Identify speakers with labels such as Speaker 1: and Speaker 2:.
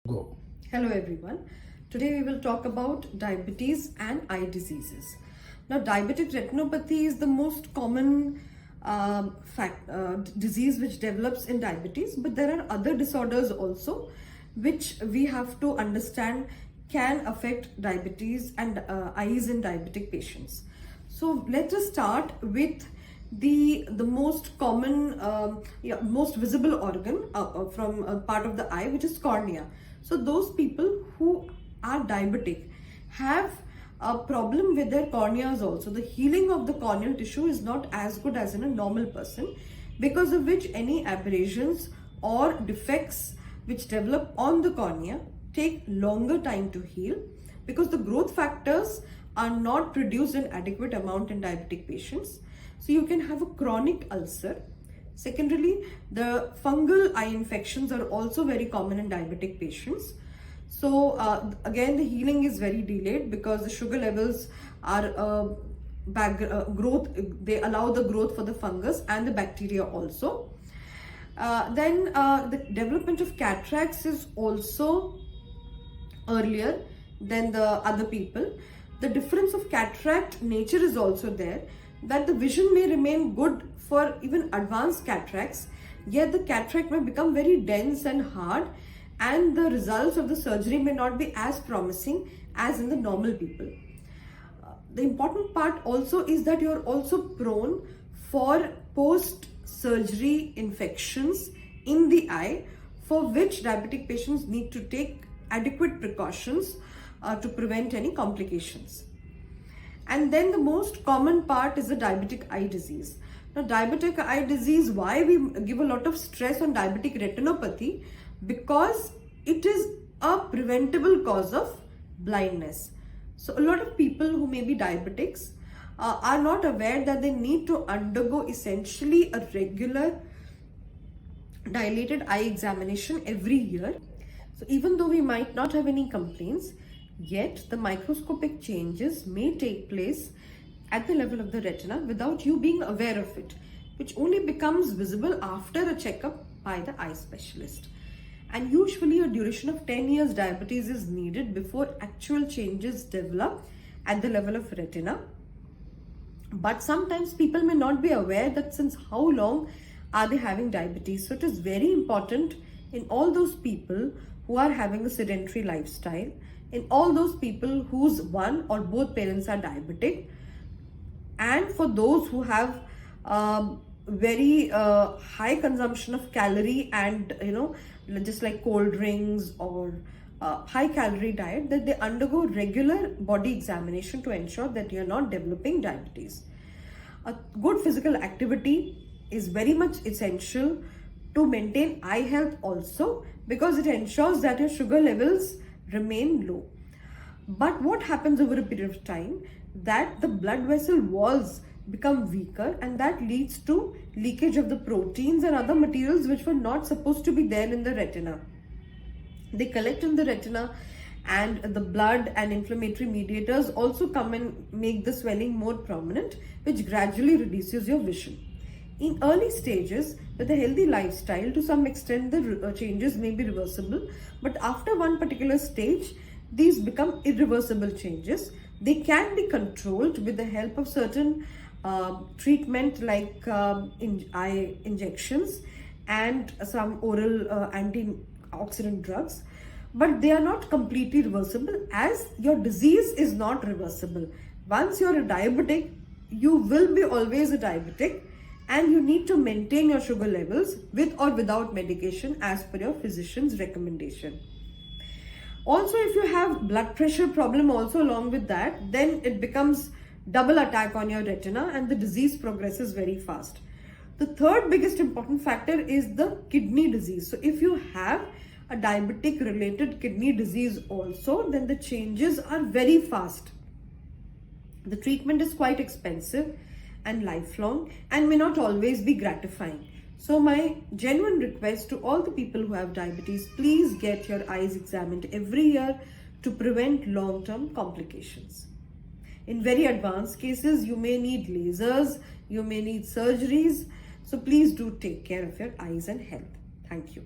Speaker 1: Go.
Speaker 2: Hello everyone. Today we will talk about diabetes and eye diseases. Now, diabetic retinopathy is the most common disease which develops in diabetes, but there are other disorders also which we have to understand can affect diabetes and eyes in diabetic patients. So let us start with the most common, most visible organ from a part of the eye, which is cornea. So those people who are diabetic have a problem with their corneas also. The healing of the corneal tissue is not as good as in a normal person, because of which any aberrations or defects which develop on the cornea take longer time to heal, because the growth factors are not produced in adequate amount in diabetic patients. So you can have a chronic ulcer. Secondarily, the fungal eye infections are also very common in diabetic patients. So again, the healing is very delayed because the sugar levels are growth. They allow the growth for the fungus and the bacteria also. Then the development of cataracts is also earlier than the other people. The difference of cataract nature is also there, that the vision may remain good for even advanced cataracts, yet the cataract may become very dense and hard, and the results of the surgery may not be as promising as in the normal people. The important part also is that you are also prone for post-surgery infections in the eye, for which diabetic patients need to take adequate precautions to prevent any complications. And then the most common part is the diabetic eye disease. Now, diabetic eye disease, why we give a lot of stress on diabetic retinopathy? Because it is a preventable cause of blindness. So a lot of people who may be diabetics are not aware that they need to undergo essentially a regular dilated eye examination every year. So even though we might not have any complaints, yet the microscopic changes may take place at the level of the retina without you being aware of it, which only becomes visible after a checkup by the eye specialist. And usually a duration of 10 years diabetes is needed before actual changes develop at the level of retina. But sometimes people may not be aware that since how long are they having diabetes. So it is very important in all those people who are having a sedentary lifestyle, in all those people whose one or both parents are diabetic, and for those who have very high consumption of calorie and just like cold drinks or high calorie diet, that they undergo regular body examination to ensure that you are not developing diabetes. A good physical activity is very much essential to maintain eye health also, because it ensures that your sugar levels remain low. But what happens over a period of time, that the blood vessel walls become weaker, and that leads to leakage of the proteins and other materials which were not supposed to be there in the retina. They collect in the retina, and the blood and inflammatory mediators also come and make the swelling more prominent, which gradually reduces your vision. In early stages, with a healthy lifestyle, to some extent the changes may be reversible, but after one particular stage, these become irreversible changes. They can be controlled with the help of certain treatment like eye injections and some oral antioxidant drugs, but they are not completely reversible, as your disease is not reversible. Once you're a diabetic, you will be always a diabetic, and you need to maintain your sugar levels with or without medication as per your physician's recommendation. Also, if you have blood pressure problem also along with that, then it becomes double attack on your retina and the disease progresses very fast. The third biggest important factor is the kidney disease. So if you have a diabetic related kidney disease also, then the changes are very fast. The treatment is quite expensive and lifelong and may not always be gratifying. So my genuine request to all the people who have diabetes, please get your eyes examined every year to prevent long-term complications. In very advanced cases, you may need lasers, you may need surgeries. So please do take care of your eyes and health. Thank you.